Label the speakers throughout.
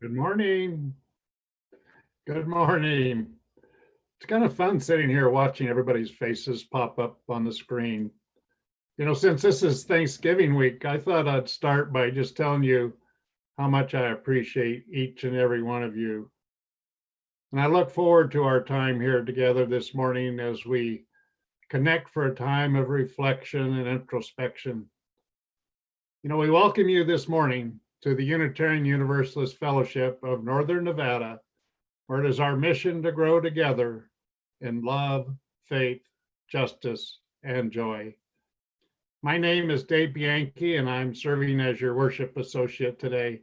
Speaker 1: Good morning. Good morning. It's kind of fun sitting here watching everybody's faces pop up on the screen. Since this is Thanksgiving week, I thought I'd start by just telling you how much I appreciate each and every one of you. And I look forward to our time here together this morning as we connect for a time of reflection and introspection. We welcome you this morning to the Unitarian Universalist Fellowship of Northern Nevada, where it is our mission to grow together in love, faith, justice, and joy. My name is Dave Bianchi, and I'm serving as your worship associate today.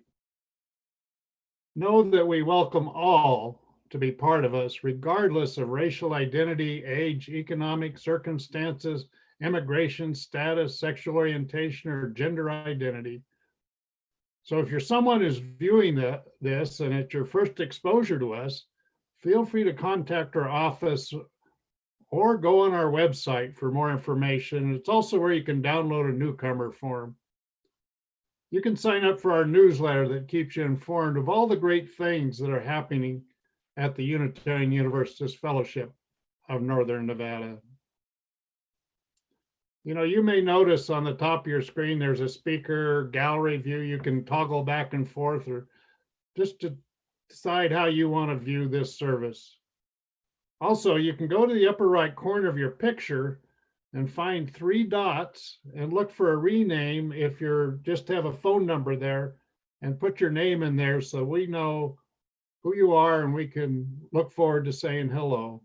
Speaker 1: Know that we welcome all to be part of us, regardless of racial identity, age, economic circumstances, immigration status, sexual orientation, or gender identity. So if you're someone who's viewing this and it's your first exposure to us, feel free to contact our office or go on our website for more information. It's also where you can download a newcomer form. You can sign up for our newsletter that keeps you informed of all the great things that are happening at the Unitarian Universalist Fellowship of Northern Nevada. You may notice on the top of your screen, there's a speaker gallery view. You can toggle back and forth or just to decide how you want to view this service. Also, you can go to the upper right corner of your picture and find 3 dots and look for a rename if you're just have a phone number there, and put your name in there so we know who you are and we can look forward to saying hello.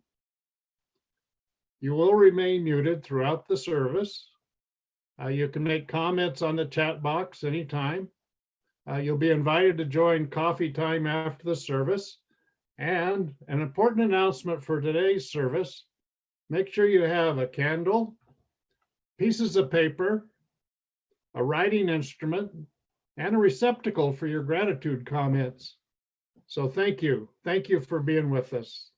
Speaker 1: You will remain muted throughout the service. You can make comments on the chat box anytime. You'll be invited to join coffee time after the service. And an important announcement for today's service: make sure you have a candle, pieces of paper, a writing instrument, and a receptacle for your gratitude comments. So thank you. Thank you for being with us.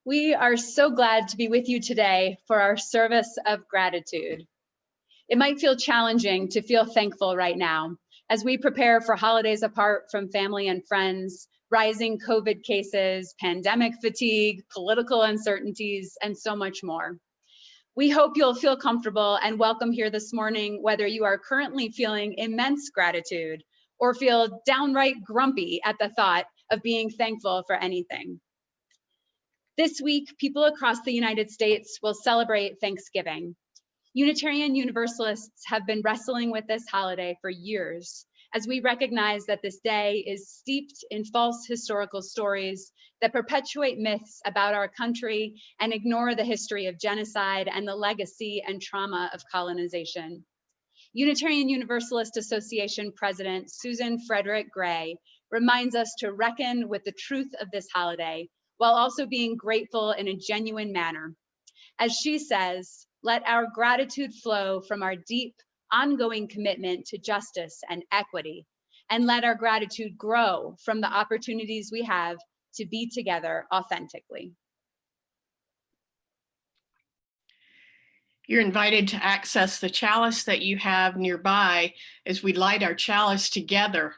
Speaker 2: We are so glad to be with you today for our service of gratitude. It might feel challenging to feel thankful right now as we prepare for holidays apart from family and friends, rising COVID cases, pandemic fatigue, political uncertainties, and so much more. We hope you'll feel comfortable and welcome here this morning, whether you are currently feeling immense gratitude or feel downright grumpy at the thought of being thankful for anything. This week, people across the United States will celebrate Thanksgiving. Unitarian Universalists have been wrestling with this holiday for years, as we recognize that this day is steeped in false historical stories that perpetuate myths about our country and ignore the history of genocide and the legacy and trauma of colonization. Unitarian Universalist Association President Susan Frederick Gray reminds us to reckon with the truth of this holiday, while also being grateful in a genuine manner. As she says, let our gratitude flow from our deep, ongoing commitment to justice and equity, and let our gratitude grow from the opportunities we have to be together authentically.
Speaker 3: You're invited to access the chalice that you have nearby as we light our chalice together.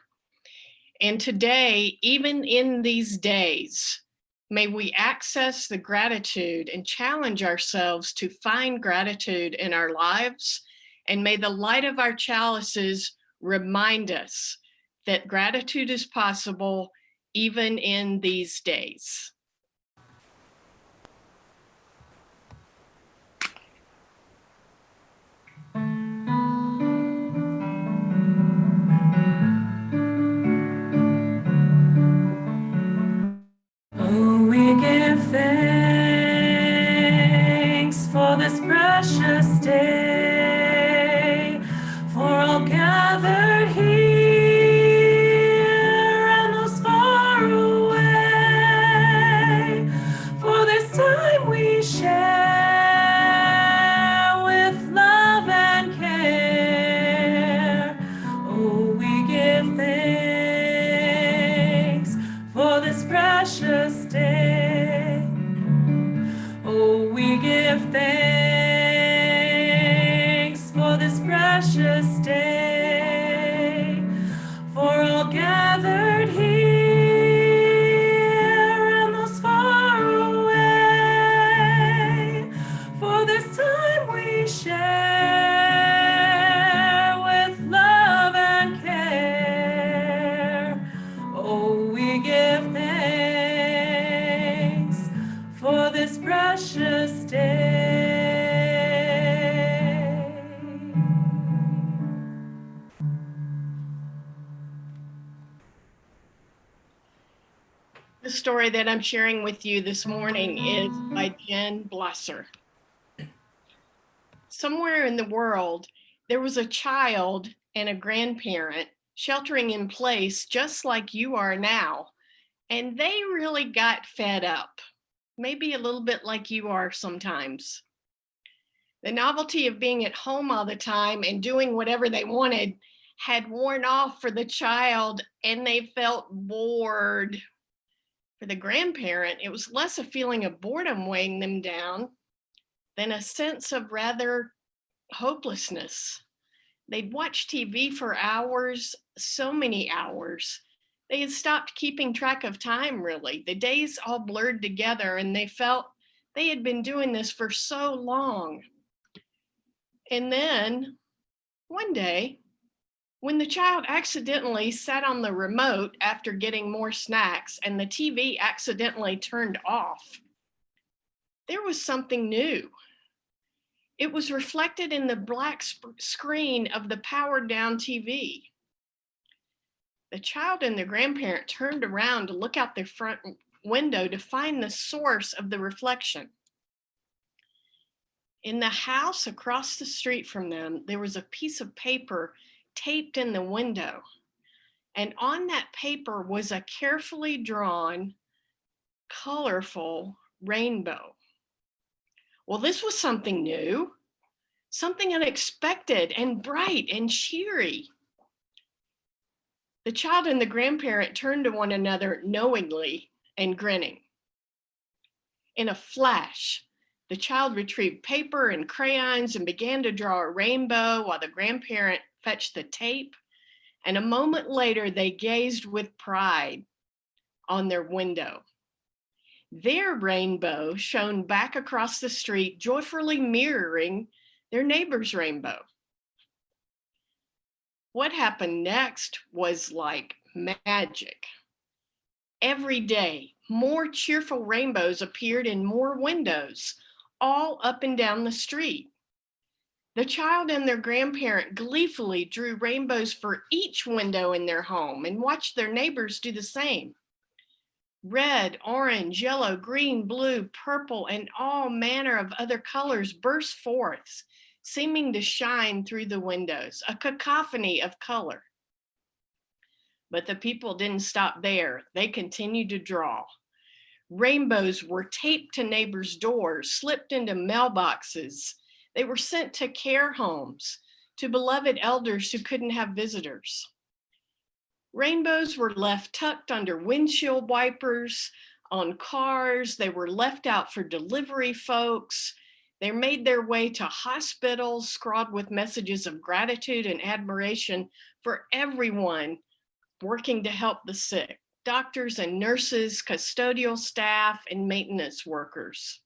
Speaker 3: And today, even in these days, may we access the gratitude and challenge ourselves to find gratitude in our lives. And may the light of our chalices remind us that gratitude is possible even in these days.
Speaker 4: this precious day, for all gathered here and those far away, for this time we share with love and care. Oh, we give thanks for this precious day.
Speaker 3: The story that I'm sharing with you this morning is by Jen Blosser. Somewhere in the world, there was a child and a grandparent sheltering in place just like you are now, and they really got fed up, maybe a little bit like you are sometimes. The novelty of being at home all the time and doing whatever they wanted had worn off for the child, and they felt bored. For the grandparent, it was less a feeling of boredom weighing them down than a sense of rather hopelessness. They'd watched TV for hours, so many hours. They had stopped keeping track of time, really. The days all blurred together, and they felt they had been doing this for so long. And then one day, when the child accidentally sat on the remote after getting more snacks and the TV accidentally turned off, there was something new. It was reflected in the black screen of the powered down TV. The child and the grandparent turned around to look out their front window to find the source of the reflection. In the house across the street from them, there was a piece of paper taped in the window. And on that paper was a carefully drawn, colorful rainbow. Well, this was something new, something unexpected and bright and cheery. The child and the grandparent turned to one another knowingly and grinning. In a flash, the child retrieved paper and crayons and began to draw a rainbow while the grandparent fetched the tape. And a moment later, they gazed with pride on their window. Their rainbow shone back across the street, joyfully mirroring their neighbor's rainbow. What happened next was like magic. Every day, more cheerful rainbows appeared in more windows, all up and down the street. The child and their grandparent gleefully drew rainbows for each window in their home and watched their neighbors do the same. Red, orange, yellow, green, blue, purple, and all manner of other colors burst forth, seeming to shine through the windows, a cacophony of color. But the people didn't stop there. They continued to draw. Rainbows were taped to neighbors' doors, slipped into mailboxes. They were sent to care homes, to beloved elders who couldn't have visitors. Rainbows were left tucked under windshield wipers, on cars. They were left out for delivery folks. They made their way to hospitals, scrawled with messages of gratitude and admiration for everyone working to help the sick, doctors and nurses, custodial staff, and maintenance workers.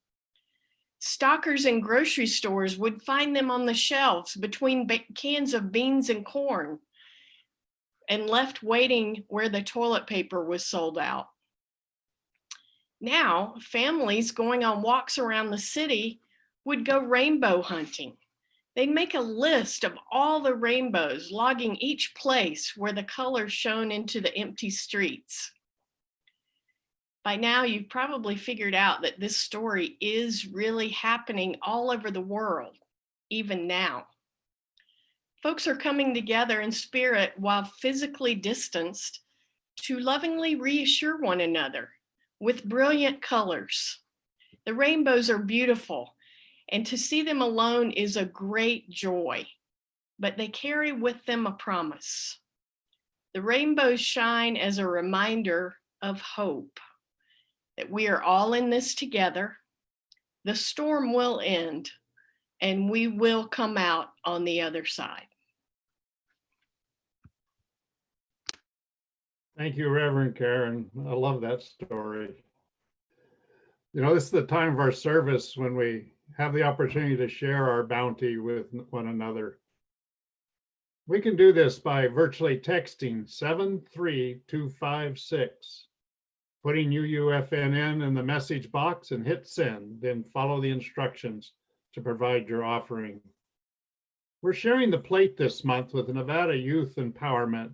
Speaker 3: Stockers in grocery stores would find them on the shelves between cans of beans and corn and left waiting where the toilet paper was sold out. Now, families going on walks around the city would go rainbow hunting. They'd make a list of all the rainbows, logging each place where the colors shone into the empty streets. By now, you've probably figured out that this story is really happening all over the world, even now. Folks are coming together in spirit while physically distanced to lovingly reassure one another with brilliant colors. The rainbows are beautiful, and to see them alone is a great joy, but they carry with them a promise. The rainbows shine as a reminder of hope, that we are all in this together. The storm will end, and we will come out on the other side.
Speaker 1: Thank you, Reverend Karen. I love that story. You know, this is the time of our service when we have the opportunity to share our bounty with one another. We can do this by virtually texting 73256, putting UUFNN in the message box and hit send, then follow the instructions to provide your offering. We're sharing the plate this month with Nevada Youth Empowerment,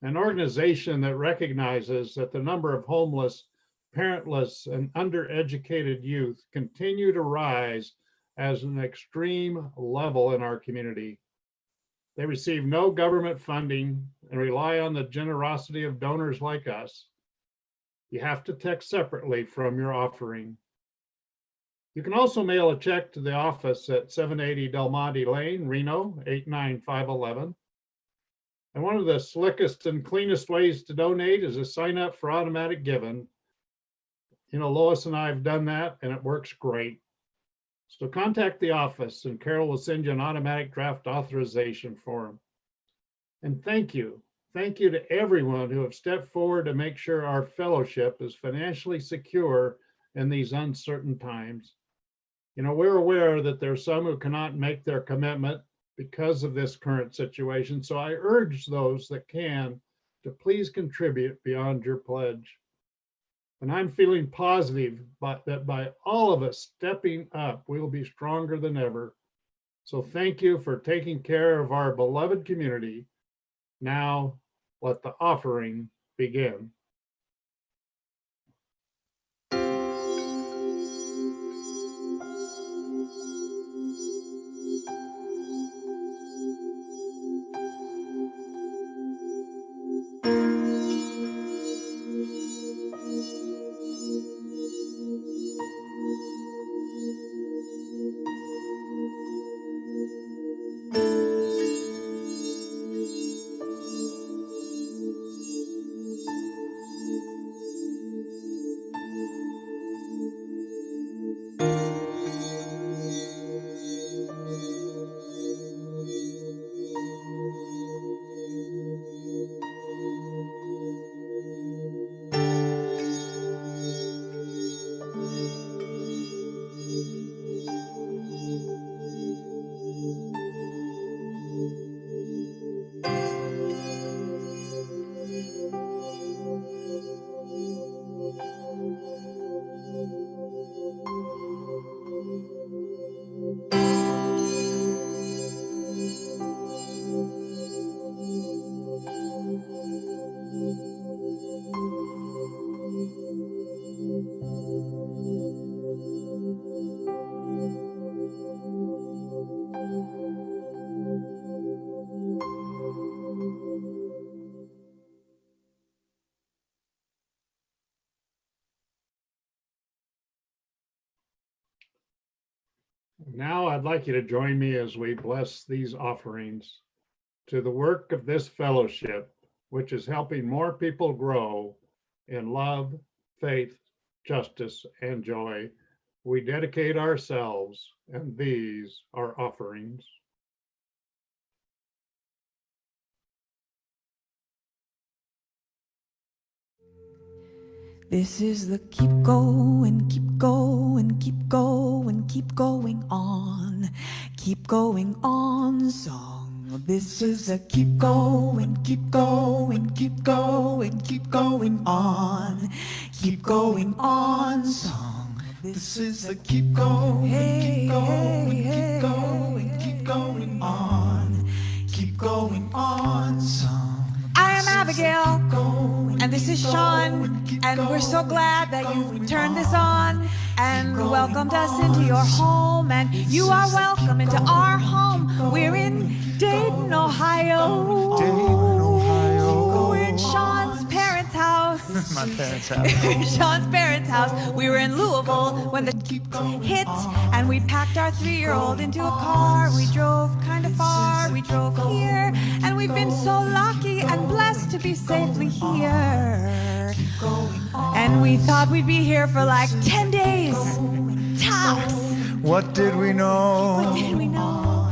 Speaker 1: an organization that recognizes that the number of homeless, parentless, and undereducated youth continue to rise as an extreme level in our community. They receive no government funding and rely on the generosity of donors like us. You have to text separately from your offering. You can also mail a check to the office at 780 Del Monte Lane, Reno, 89511. And one of the slickest and cleanest ways to donate is to sign up for automatic giving. You know, Lois and I have done that and it works great. So contact the office and Carol will send you an automatic draft authorization form. And thank you. Thank you to everyone who have stepped forward to make sure our fellowship is financially secure in these uncertain times. You know, we're aware that there are some who cannot make their commitment because of this current situation. So I urge those that can to please contribute beyond your pledge. And I'm feeling positive that by all of us stepping up, we will be stronger than ever. So thank you for taking care of our beloved community. Now let the offering begin. Now I'd like you to join me as we bless these offerings to the work of this fellowship, which is helping more people grow in love, faith, justice, and joy. We dedicate ourselves, and these are offerings.
Speaker 5: This is the keep going, keep going, keep going, keep going on song. This is the keep going, keep going, keep going, keep going on song. This is the keep going, keep going, keep going, keep going on song. I am Abigail, and this is Sean, and we're so glad that you've turned this on and welcomed us into your home, and you are welcome into our home. We're in Dayton, Ohio. We're in Sean's parents' house.
Speaker 6: My parents' house.
Speaker 5: Sean's parents' house. We were in Louisville when the hit, and we packed our 3-year-old into a car. We drove kind of far. We drove here, and we've been so lucky and blessed to be safely here. And we thought we'd be here for like 10 days tops.
Speaker 6: What did we know?
Speaker 5: What did we know?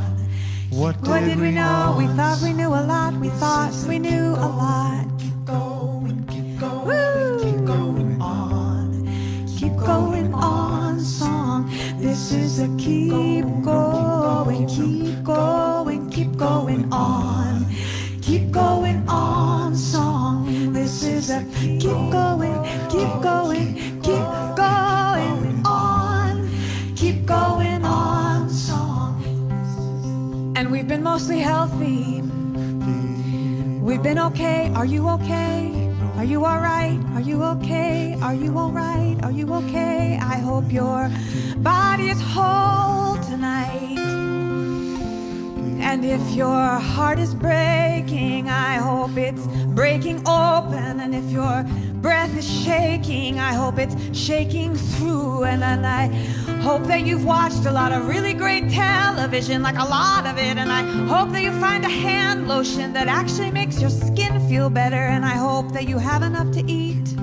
Speaker 6: What
Speaker 5: What did we know? We
Speaker 6: know?
Speaker 5: thought we knew a lot. We thought we knew a lot.
Speaker 6: Keep going, keep going,
Speaker 5: Woo!
Speaker 6: keep going on.
Speaker 5: Keep going on song. This is a keep going, keep going, keep going on. Keep going on song. This is a keep going, keep going, keep going on. Keep going on song. And we've been mostly healthy. We've been okay. Are you okay? Are you all right? Are you okay? Are you all right? Are you okay? I hope your body is whole tonight. And if your heart is breaking, I hope it's breaking open. And if your breath is shaking, I hope it's shaking through. And I hope that you've watched a lot of really great television, like a lot of it. And I hope that you find a hand lotion that actually makes your skin feel better. And I hope that you have enough to eat.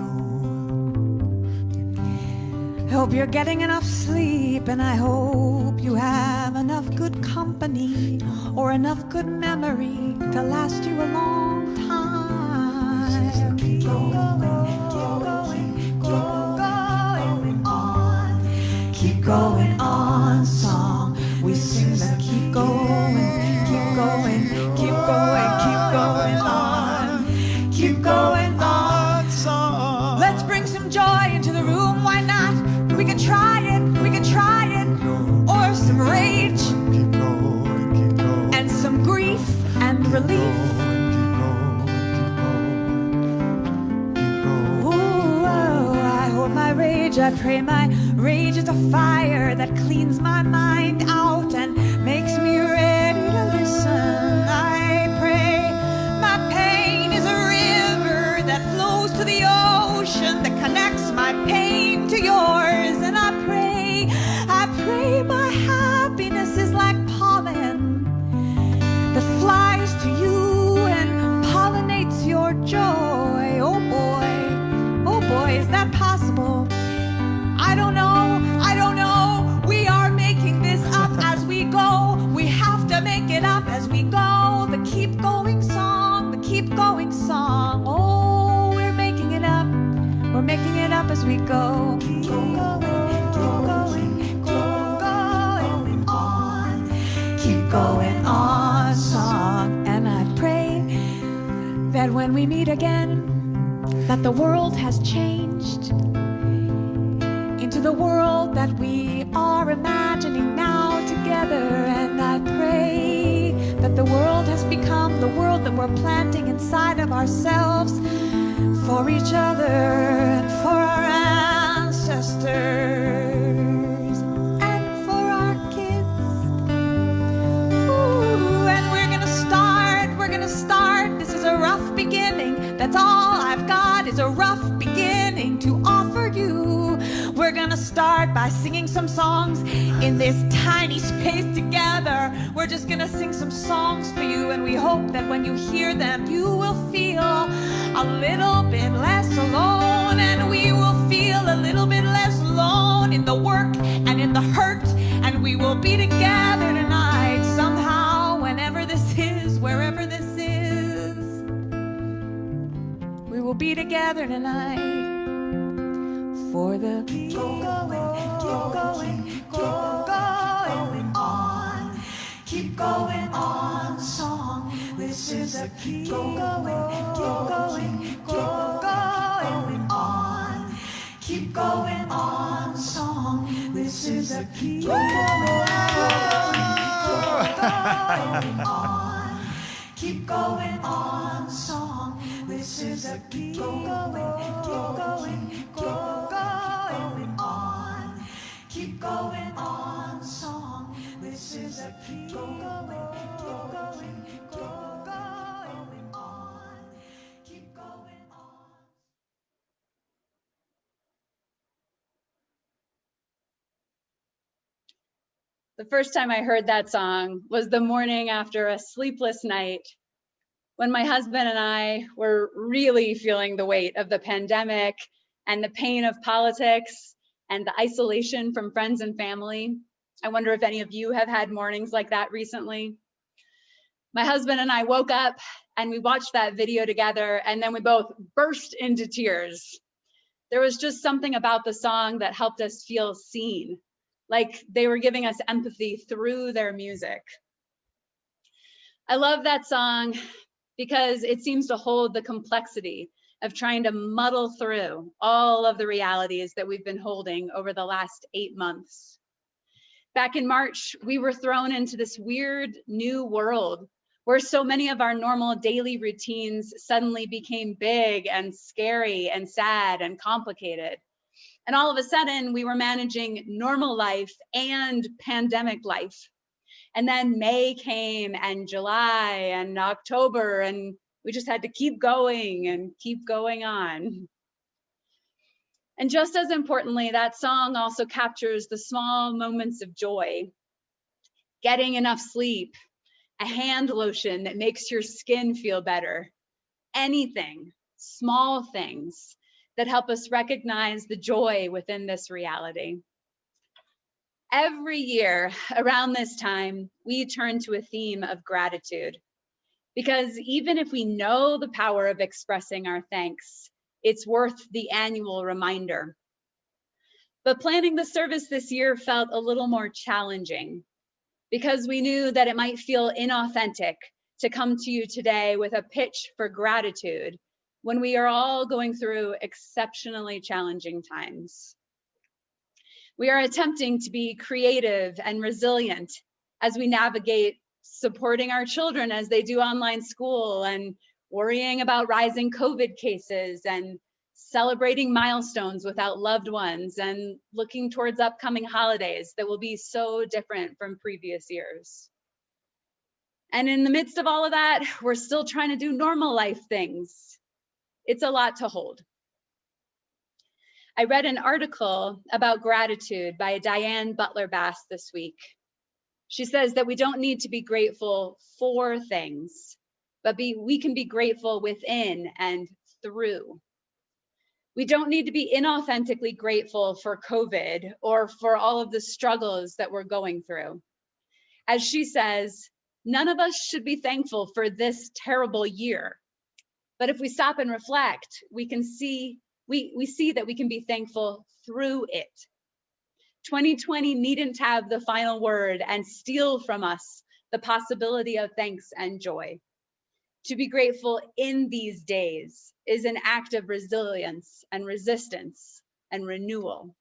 Speaker 5: I hope you're getting enough sleep, and I hope you have enough good company or enough good memory to last you a long time. Keep going, keep going, keep going on. Keep going on song. We sing the keep going, keep going, keep going, keep going on. Keep going on song. Let's bring some joy into the room, why not? We can try it, or some rage,
Speaker 6: Keep going, keep going.
Speaker 5: and some grief and relief. Ooh, I hold my rage, I pray my rage is a fire that cleans my mind out and makes me ready to listen. I pray my pain is a river that flows to the ocean that connects my pain to yours. And I pray my happiness is like pollen that flies to you and pollinates your joy. Oh boy, is that possible? I don't know. We are making this up as we go. We have to make it up as we go. The keep going song, the keep going song. Oh, we're making it up. We're making it up as we go. Keep going, keep going, keep going on. Keep going on song. And I pray that when we meet again, that the world has changed into the world that we are imagining now together. And I pray that the world has become the world that we're planting inside of ourselves for each other and for our ancestors and for our kids. Ooh, and we're gonna start. This is a rough beginning. That's all I've got is a rough beginning to offer you. We're gonna start by singing some songs in this tiny space together. We're just gonna sing some songs for you, and we hope that when you hear them, you will feel a little bit less alone, and we will feel a little bit less alone in the work and in the hurt, and we will be together tonight somehow, whenever this is, wherever this is. We will be together tonight for the keep going, keep going, keep going on. Keep going on song. This is a keep going, keep going, keep going on. Keep going on song. This is a keep going, keep going on. Keep going on song. This is a keep going, keep going, keep going on. Keep going on song. This is a keep going, keep going, keep going on. Keep going on.
Speaker 2: The first time I heard that song was the morning after a sleepless night, when my husband and I were really feeling the weight of the pandemic and the pain of politics and the isolation from friends and family. I wonder if any of you have had mornings like that recently. My husband and I woke up and we watched that video together, and then we both burst into tears. There was just something about the song that helped us feel seen, like they were giving us empathy through their music. I love that song because it seems to hold the complexity of trying to muddle through all of the realities that we've been holding over the last 8 months. Back in March, we were thrown into this weird new world where so many of our normal daily routines suddenly became big and scary and sad and complicated. And all of a sudden, we were managing normal life and pandemic life. And then May came, and July and October, and we just had to keep going and keep going on. And just as importantly, that song also captures the small moments of joy. Getting enough sleep, a hand lotion that makes your skin feel better, anything, small things that help us recognize the joy within this reality. Every year around this time, we turn to a theme of gratitude, because even if we know the power of expressing our thanks, it's worth the annual reminder. But planning the service this year felt a little more challenging, because we knew that it might feel inauthentic to come to you today with a pitch for gratitude when we are all going through exceptionally challenging times. We are attempting to be creative and resilient as we navigate supporting our children as they do online school, and worrying about rising COVID cases, and celebrating milestones without loved ones, and looking towards upcoming holidays that will be so different from previous years. And in the midst of all of that, we're still trying to do normal life things. It's a lot to hold. I read an article about gratitude by Diane Butler Bass this week. She says that we don't need to be grateful for things, but we can be grateful within and through. We don't need to be inauthentically grateful for COVID or for all of the struggles that we're going through. As she says, none of us should be thankful for this terrible year. But if we stop and reflect, we see that we can be thankful through it. 2020 needn't have the final word and steal from us the possibility of thanks and joy. To be grateful in these days is an act of resilience and resistance and renewal.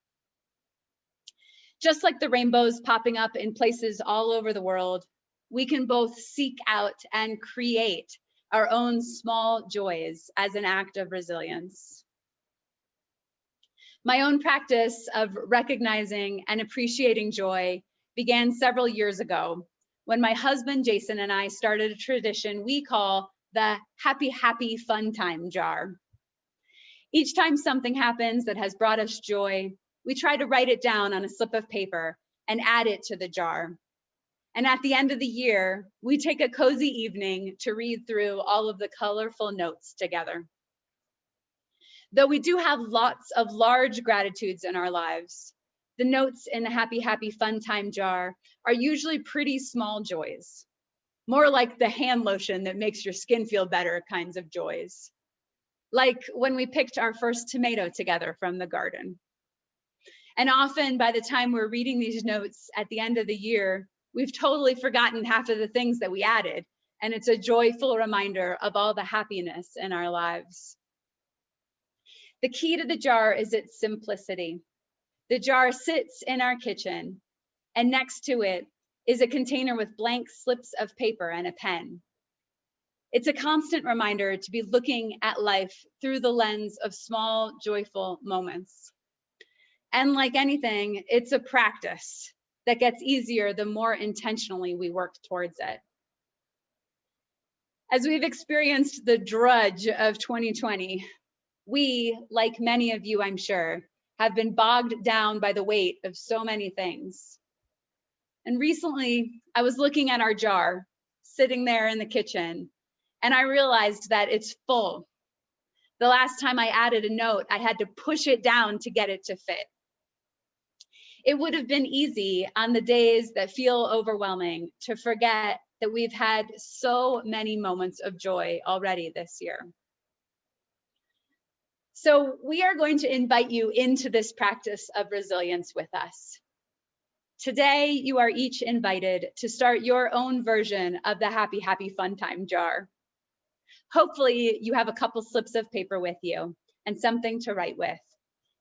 Speaker 2: Just like the rainbows popping up in places all over the world, we can both seek out and create our own small joys as an act of resilience. My own practice of recognizing and appreciating joy began several years ago when my husband Jason and I started a tradition we call the happy fun time jar. Each time something happens that has brought us joy, we try to write it down on a slip of paper and add it to the jar. And at the end of the year, we take a cozy evening to read through all of the colorful notes together. Though we do have lots of large gratitudes in our lives, the notes in the happy fun time jar are usually pretty small joys, more like the hand lotion that makes your skin feel better kinds of joys. Like when we picked our first tomato together from the garden. And often by the time we're reading these notes at the end of the year, we've totally forgotten half of the things that we added. And it's a joyful reminder of all the happiness in our lives. The key to the jar is its simplicity. The jar sits in our kitchen, and next to it is a container with blank slips of paper and a pen. It's a constant reminder to be looking at life through the lens of small, joyful moments. And like anything, it's a practice that gets easier the more intentionally we work towards it. As we've experienced the drudge of 2020, we, like many of you, I'm sure, have been bogged down by the weight of so many things. And recently, I was looking at our jar, sitting there in the kitchen, and I realized that it's full. The last time I added a note, I had to push it down to get it to fit. It would have been easy on the days that feel overwhelming to forget that we've had so many moments of joy already this year. So we are going to invite you into this practice of resilience with us. Today, you are each invited to start your own version of the Happy, Happy Fun Time jar. Hopefully, you have a couple slips of paper with you and something to write with,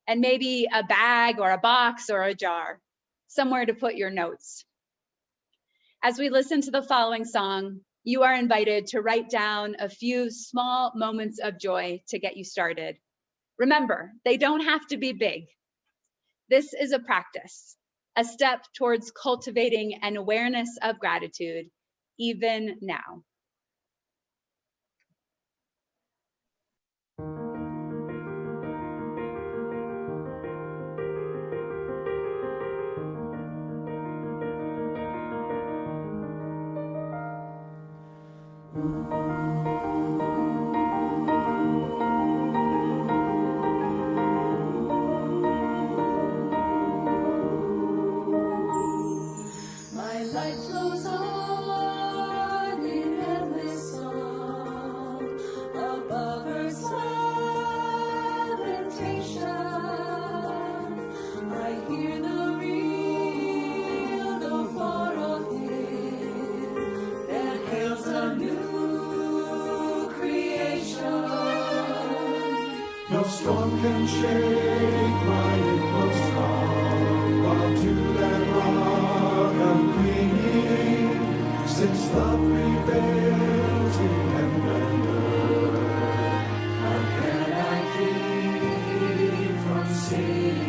Speaker 2: and maybe a bag or a box or a jar, somewhere to put your notes. As we listen to the following song, you are invited to write down a few small moments of joy to get you started. Remember, they don't have to be big. This is a practice, a step towards cultivating an awareness of gratitude, even now.
Speaker 4: My life flows on in endless song above Earth's lamentation. I hear the real, the far off hymn that hails a new creation.
Speaker 6: No storm can shake my inmost calm, while to that rock I'm clinging, since love prevails in heaven and earth. How can I keep from singing?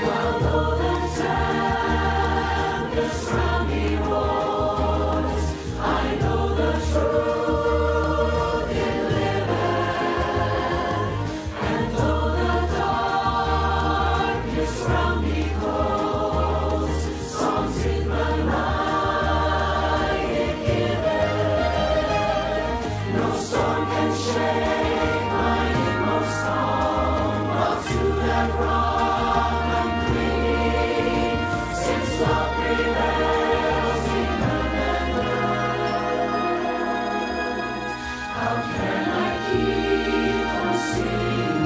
Speaker 4: While all the tempest round me roars, I know the truth it liveth. And though the darkness round me grows, songs in the night it giveth. No storm can shake my inmost calm, while to that rock I'm clinging, since love prevails in heaven and earth. How can I keep from singing?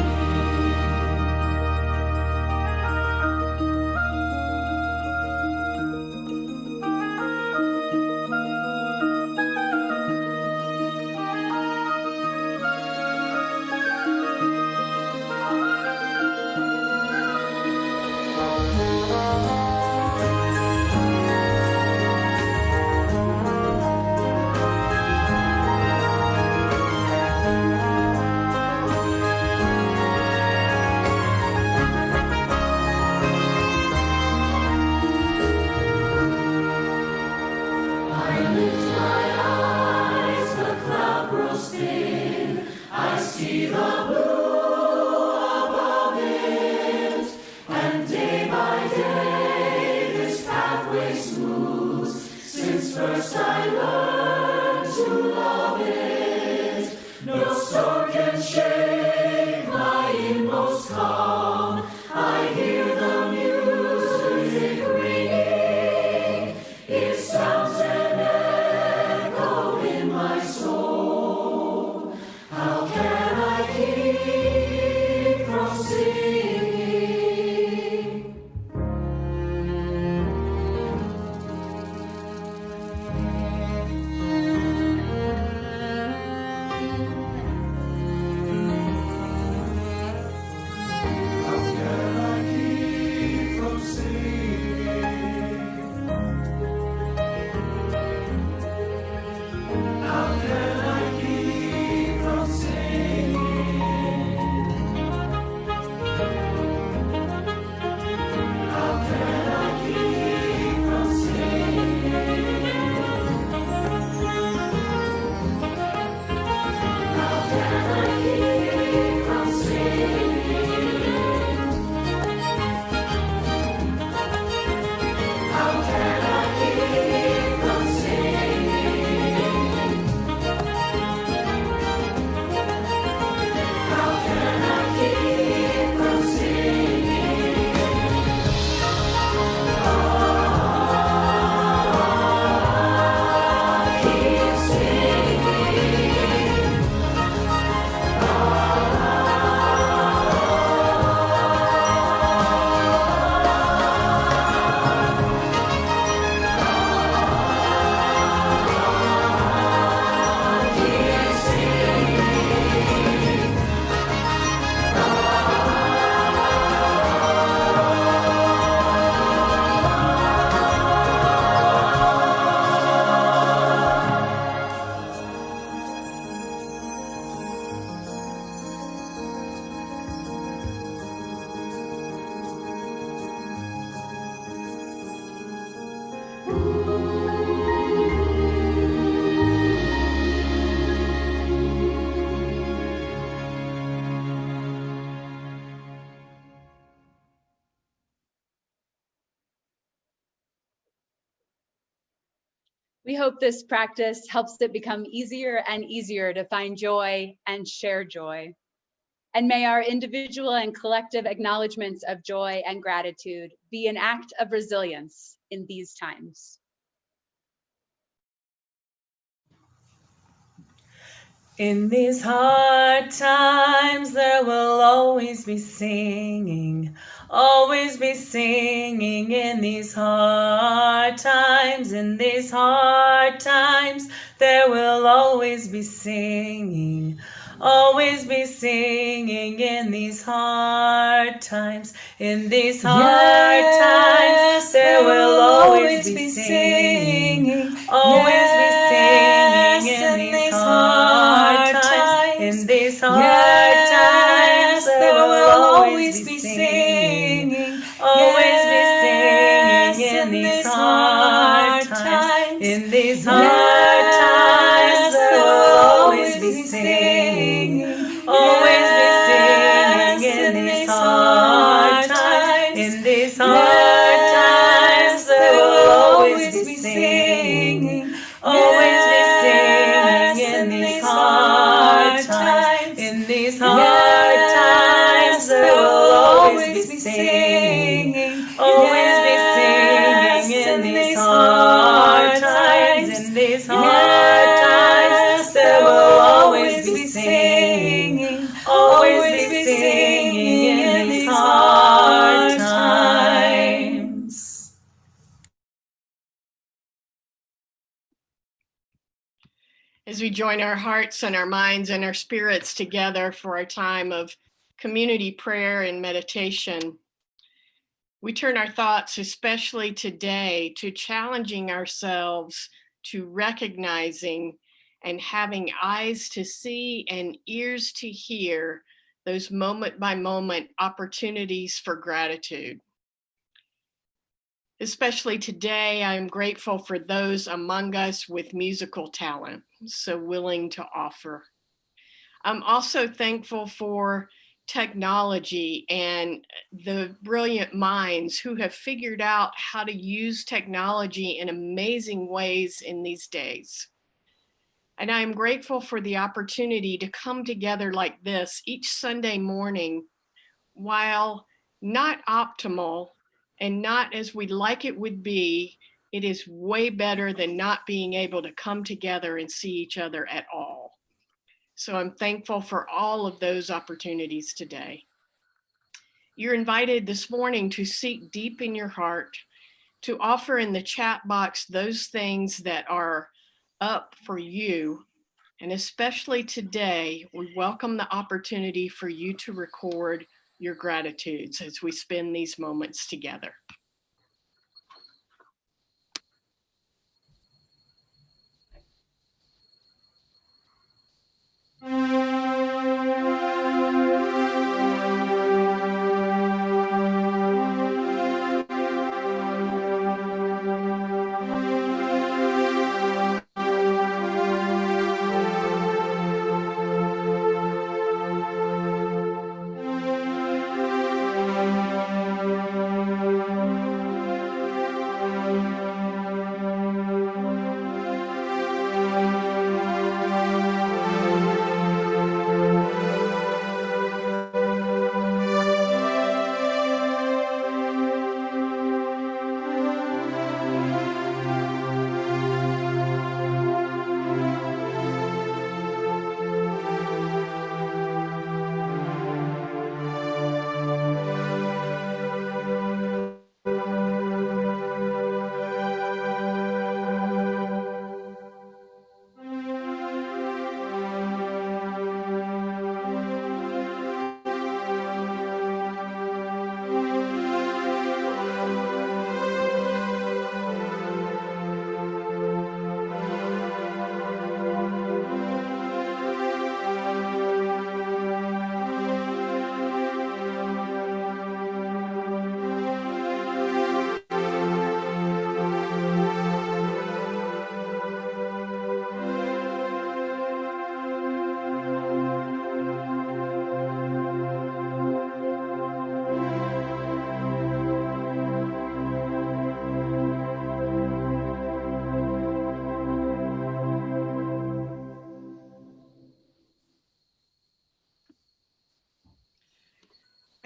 Speaker 4: I lift my eyes, the cloud grows thin. I see the blue above it, and day by day this pathway smooths. Since first I learned to love it, no storm can shake my inmost calm. I hear the music ringing, it sounds an echo in my soul. How can I keep
Speaker 2: We hope this practice helps it become easier and easier to find joy and share joy. And may our individual and collective acknowledgements of joy and gratitude be an act of resilience in these times.
Speaker 7: In these hard times, there will always be singing, always be singing. In these hard times, in these hard times, there will always be singing, always be singing. In these hard times, in these hard times, there will always be singing, always be singing. In these hard times, in these hard times, there will always be singing, always be singing. In these hard times, in these hard times, there will always be singing, always be singing. In these hard times, in these hard times, there will always be singing, always be singing. In these hard times, in these hard times, there will always be singing, always be singing. In these hard times, in these hard times, there will always be singing, always be singing. In these hard times.
Speaker 3: As we join our hearts and our minds and our spirits together for a time of community prayer and meditation, we turn our thoughts, especially today, to challenging ourselves to recognizing and having eyes to see and ears to hear those moment by moment opportunities for gratitude. Especially today, I'm grateful for those among us with musical talent, so willing to offer. I'm also thankful for technology and the brilliant minds who have figured out how to use technology in amazing ways in these days. And I am grateful for the opportunity to come together like this each Sunday morning. While not optimal and not as we'd like it would be, it is way better than not being able to come together and see each other at all. So I'm thankful for all of those opportunities today. You're invited this morning to seek deep in your heart, to offer in the chat box those things that are up for you. And especially today, we welcome the opportunity for you to record your gratitudes as we spend these moments together.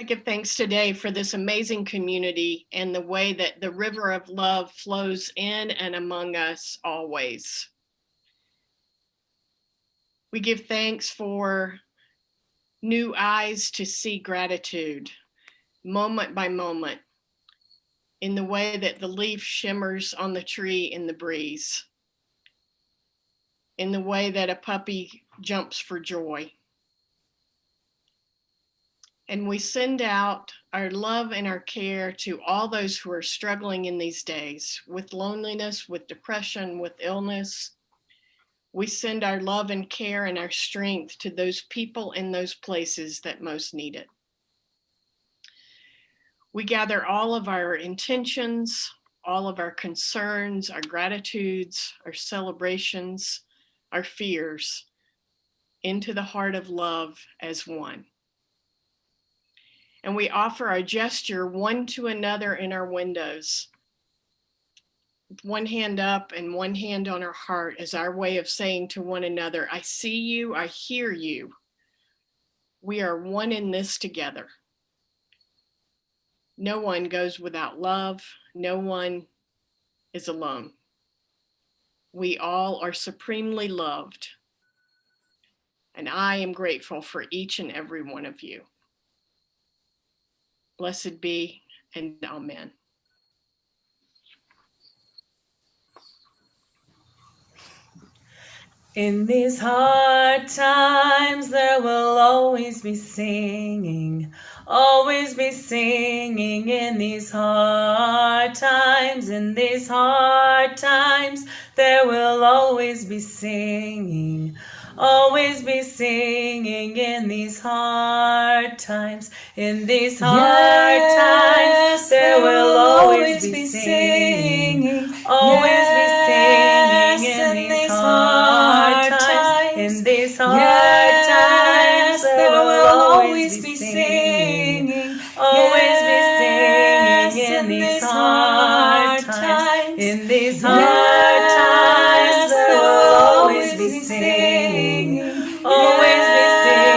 Speaker 3: give thanks today for this amazing community and the way that the river of love flows in and among us always. We give thanks for new eyes to see gratitude, moment by moment, in the way that the leaf shimmers on the tree in the breeze, in the way that a puppy jumps for joy. And we send out our love and our care to all those who are struggling in these days with loneliness, with depression, with illness. We send our love and care and our strength to those people in those places that most need it. We gather all of our intentions, all of our concerns, our gratitudes, our celebrations, our fears into the heart of love as one. And we offer our gesture one to another in our windows, with one hand up and one hand on our heart as our way of saying to one another, I see you, I hear you. We are one in this together. No one goes without love. No one is alone. We all are supremely loved. And I am grateful for each and every one of you. Blessed be and amen.
Speaker 7: In these hard times, there will always be singing, always be singing. In these hard times, in these hard times, there will always be singing, always be singing. In these hard times, in these hard times, there will always be singing, always be singing. In these hard times, in these hard times, there will always be singing, always be singing. In these hard times, in these hard times, there will always be singing, always be singing.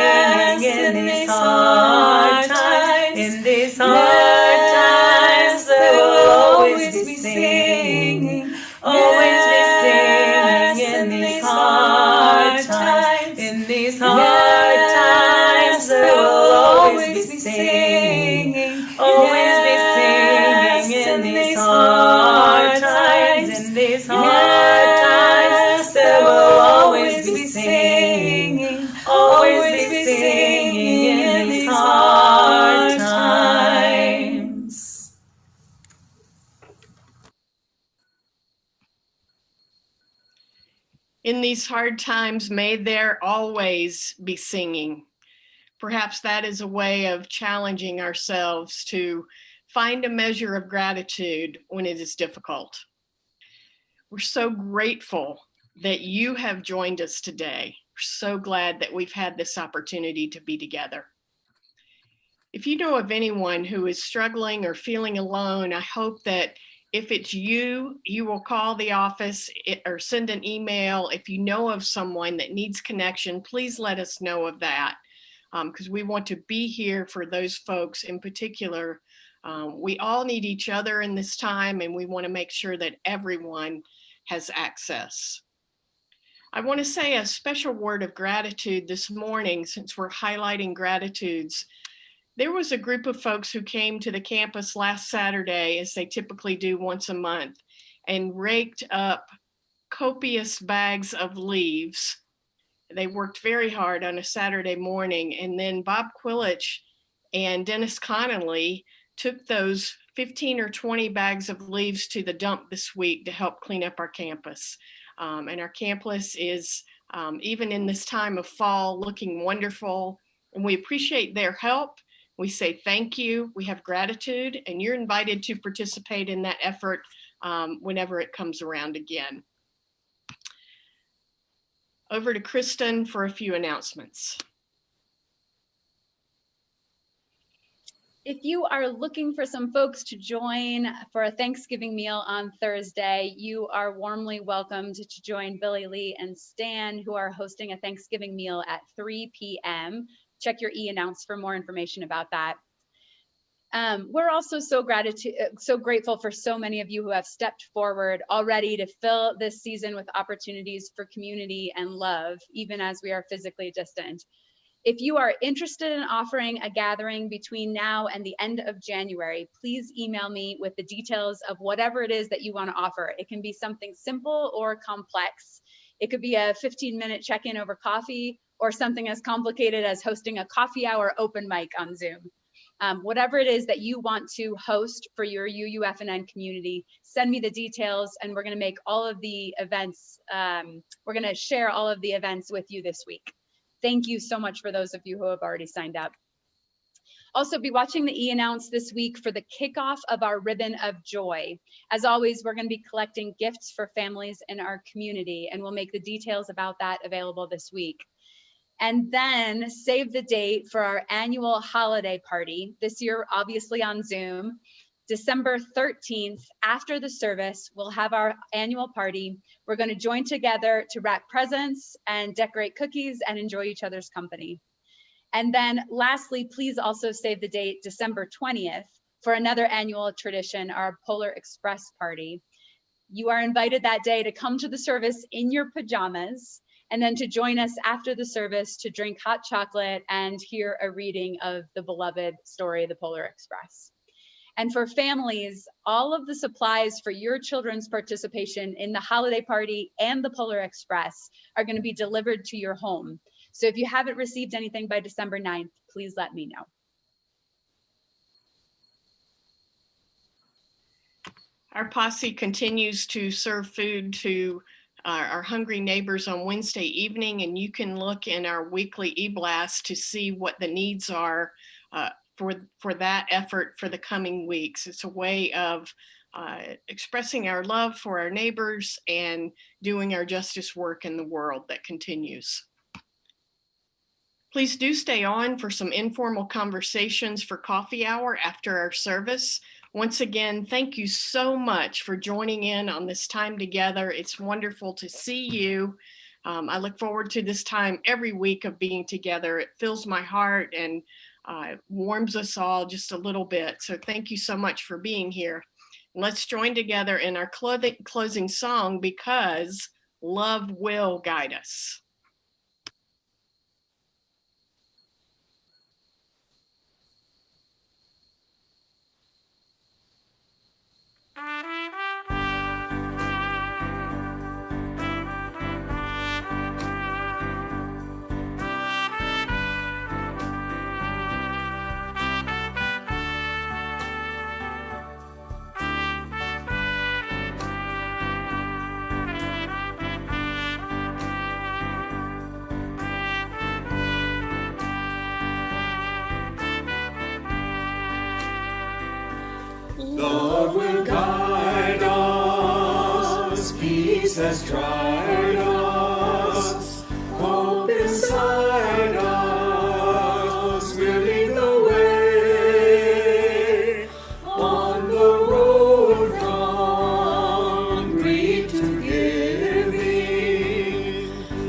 Speaker 7: In these hard times, in these hard times, there will always be singing, always be singing. In these hard times, in these hard times, there will always be singing, always be singing. In these hard times, in these hard times, there will always be singing, always be singing. In these hard times.
Speaker 3: In these hard times, may there always be singing. Perhaps that is a way of challenging ourselves to find a measure of gratitude when it is difficult. We're so grateful that you have joined us today. We're so glad that we've had this opportunity to be together. If you know of anyone who is struggling or feeling alone, I hope that if it's you, you will call the office or send an email. If you know of someone that needs connection, please let us know of that, because we want to be here for those folks in particular. We all need each other in this time, and we want to make sure that everyone has access. I want to say a special word of gratitude this morning, since we're highlighting gratitudes. There was a group of folks who came to the campus last Saturday, as they typically do once a month, and raked up copious bags of leaves. They worked very hard on a Saturday morning, and then Bob Quillich and Dennis Connolly took those 15 or 20 bags of leaves to the dump this week to help clean up our campus. And our campus is, even in this time of fall, looking wonderful, and we appreciate their help. We say thank you, we have gratitude, and you're invited to participate in that effort whenever it comes around again. Over to Kristen for a few announcements.
Speaker 2: If you are looking for some folks to join for a Thanksgiving meal on Thursday, you are warmly welcomed to join Billy Lee and Stan, who are hosting a Thanksgiving meal at 3 p.m. Check your e-announce for more information about that. We're also so grateful for so many of you who have stepped forward already to fill this season with opportunities for community and love, even as we are physically distant. If you are interested in offering a gathering between now and the end of January, please email me with the details of whatever it is that you want to offer. It can be something simple or complex. It could be a 15-minute check-in over coffee, or something as complicated as hosting a coffee hour open mic on Zoom. Whatever it is that you want to host for your UUFNN community, send me the details, and we're going to make all of the events, we're going to share all of the events with you this week. Thank you so much for those of you who have already signed up. Also, be watching the e-announce this week for the kickoff of our Ribbon of Joy. As always, we're going to be collecting gifts for families in our community, and we'll make the details about that available this week. And then save the date for our annual holiday party, this year obviously on Zoom. December 13th, after the service, we'll have our annual party. We're going to join together to wrap presents and decorate cookies and enjoy each other's company. And then lastly, please also save the date December 20th for another annual tradition, our Polar Express party. You are invited that day to come to the service in your pajamas, and then to join us after the service to drink hot chocolate and hear a reading of the beloved story, The Polar Express. And for families, all of the supplies for your children's participation in the holiday party and the Polar Express are going to be delivered to your home. So if you haven't received anything by December 9th, please let me know.
Speaker 3: Our posse continues to serve food to our hungry neighbors on Wednesday evening, and you can look in our weekly e-blast to see what the needs are for that effort for the coming weeks. It's a way of expressing our love for our neighbors and doing our justice work in the world that continues. Please do stay on for some informal conversations for coffee hour after our service. Once again, thank you so much for joining in on this time together. It's wonderful to see you. I look forward to this time every week of being together. It fills my heart and warms us all just a little bit. So thank you so much for being here. And let's join together in our closing song, Because Love Will Guide Us.
Speaker 6: Love will guide us, peace has tried us, hope inside us, will lead the way on the road from grief to giving.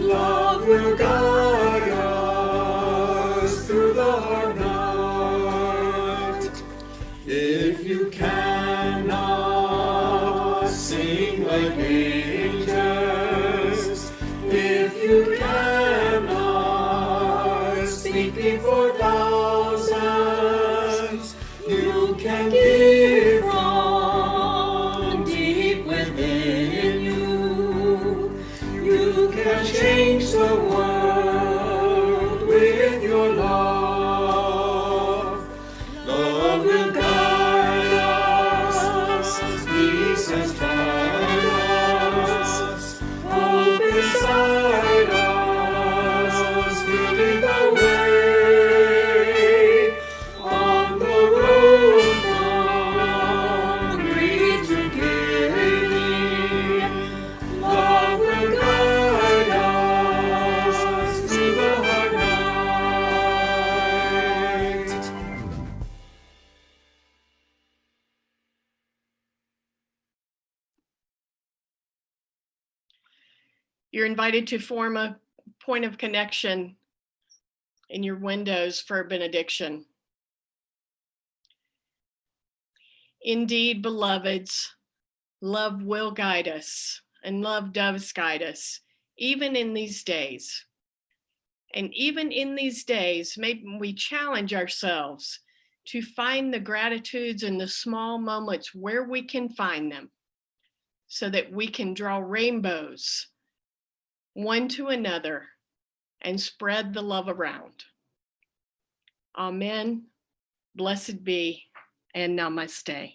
Speaker 6: Love will guide us through the hard night. If you cannot sing like angels, if you cannot speak before thousands, you can give from deep within you. You can change the world with your love. Love will guide us, peace has tried us, hope inside us, will lead the way on the road from grief to giving. Love will guide us through the hard night.
Speaker 3: You're invited to form a point of connection in your windows for a benediction. Indeed, beloveds, love will guide us, and love does guide us, even in these days. And even in these days, maybe we challenge ourselves to find the gratitudes in the small moments where we can find them, so that we can draw rainbows one to another and spread the love around. Amen. Blessed be, and namaste.